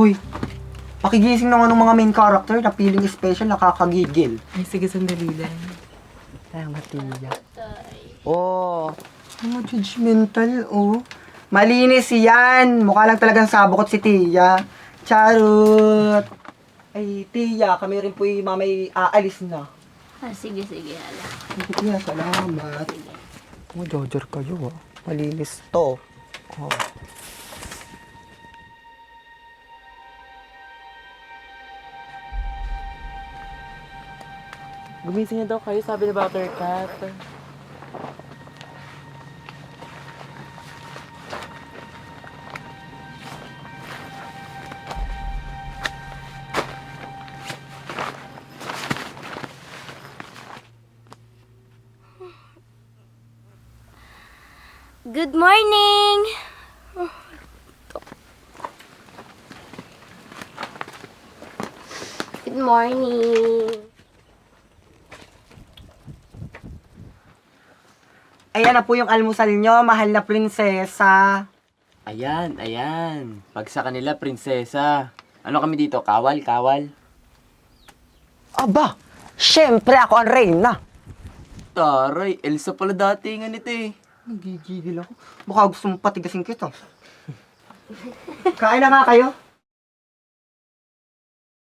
Hoy, pakigising naman ng mga main character na feeling special, nakakagigil. Ay, sige, sandali lang. Salamat, Tia. Oh, mga judgmental, oh. Malinis yan. Mukha lang talagang sabukot si Tia. Charot. Ay, Tia, kami rin po'y mamay aalis na. Sige, hala. Tia, salamat. Oh, Jojer kayo, ah. Malinis to. Oh. Gumising na daw kayo, sabi ni Buttercat. Good morning! Good morning! Ayan na po yung almusal nyo, mahal na prinsesa. Ayan, ayan. Pag sa kanila, prinsesa. Ano kami dito? Kawal, kawal? Aba, syempre ako ang reyna. Taray, Elsa pala dati nga nito eh. Nagigigil ako. Baka gusto mong patigasin kita. Kain na nga kayo.